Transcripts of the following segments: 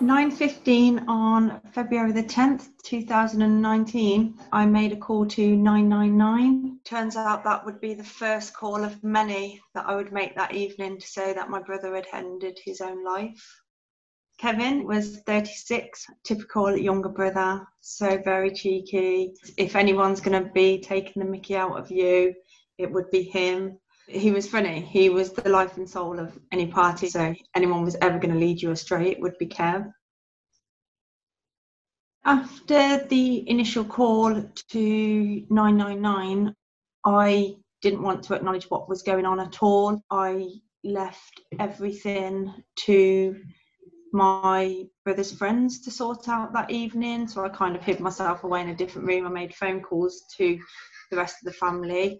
9:15 on February the 10th, 2019, I made a call to 999. Turns out that would be the first call of many that I would make that evening to say that my brother had ended his own life. Kevin was 36, typical younger brother, so very cheeky. If anyone's going to be taking the mickey out of you, it would be him. He was funny. He was the life and soul of any party. So anyone was ever going to lead you astray, it would be Kev. After the initial call to 999, I didn't want to acknowledge what was going on at all. I left everything to my brother's friends to sort out that evening. So I kind of hid myself away in a different room. I made phone calls to the rest of the family.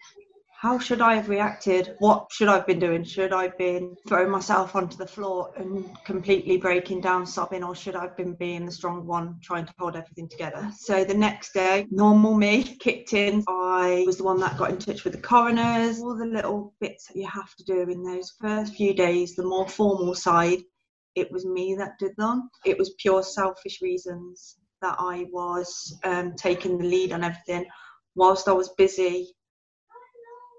How should I have reacted? What should I have been doing? Should I have been throwing myself onto the floor and completely breaking down, sobbing, or should I have been being the strong one, trying to hold everything together? So the next day, normal me kicked in. I was the one that got in touch with the coroners, all the little bits that you have to do in those first few days, the more formal side. It was me that did them. It was pure selfish reasons that I was taking the lead on everything whilst I was busy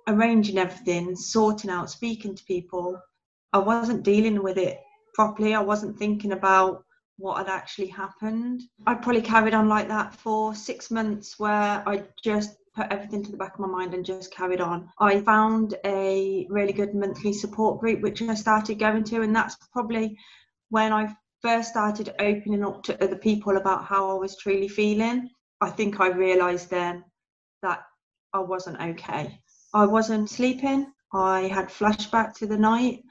arranging everything, sorting out, speaking to people. I wasn't dealing with it properly. I wasn't thinking about what had actually happened. I probably carried on like that for 6 months, where I just put everything to the back of my mind and just carried on. I found a really good monthly support group which I started going to, and that's probably when I first started opening up to other people about how I was truly feeling. I think I realised then that I wasn't okay. I wasn't sleeping. I had flashback to the night.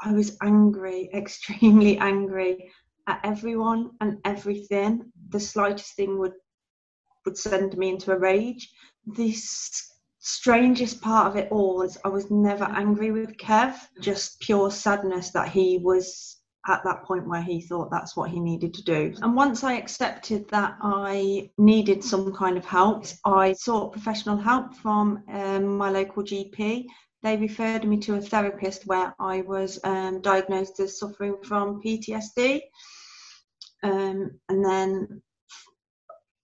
I was angry, extremely angry at everyone and everything. The slightest thing would send me into a rage. The strangest part of it all is I was never angry with Kev, just pure sadness that he was at that point where he thought that's what he needed to do. And once I accepted that I needed some kind of help, I sought professional help from my local GP. They referred me to a therapist where I was diagnosed as suffering from PTSD. And then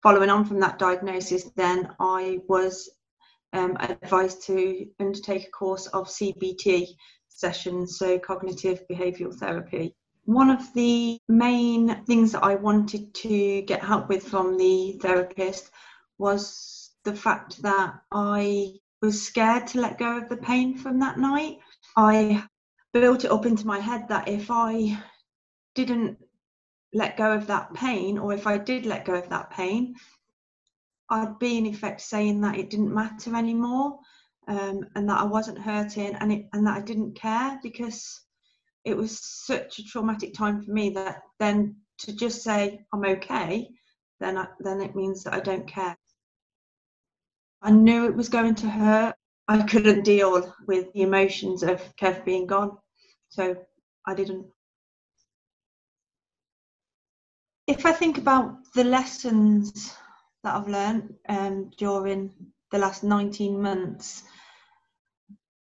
following on from that diagnosis, then I was advised to undertake a course of CBT sessions, so cognitive behavioural therapy. One of the main things that I wanted to get help with from the therapist was the fact that I was scared to let go of the pain from that night. I built it up into my head that if I didn't let go of that pain, or if I did let go of that pain, I'd be in effect saying that it didn't matter anymore, and that I wasn't hurting, and that I didn't care, because it was such a traumatic time for me that then to just say I'm okay, then it means that I don't care. I knew it was going to hurt. I couldn't deal with the emotions of Kev being gone, so I didn't. If I think about the lessons that I've learned during the last 19 months,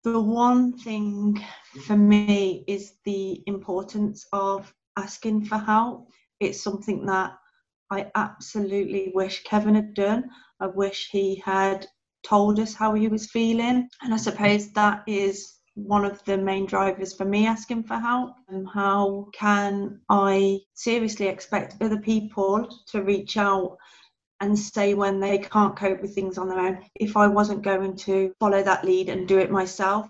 the one thing for me is the importance of asking for help. It's something that I absolutely wish Kevin had done. I wish he had told us how he was feeling. And I suppose that is one of the main drivers for me asking for help. And how can I seriously expect other people to reach out and say when they can't cope with things on their own, if I wasn't going to follow that lead and do it myself?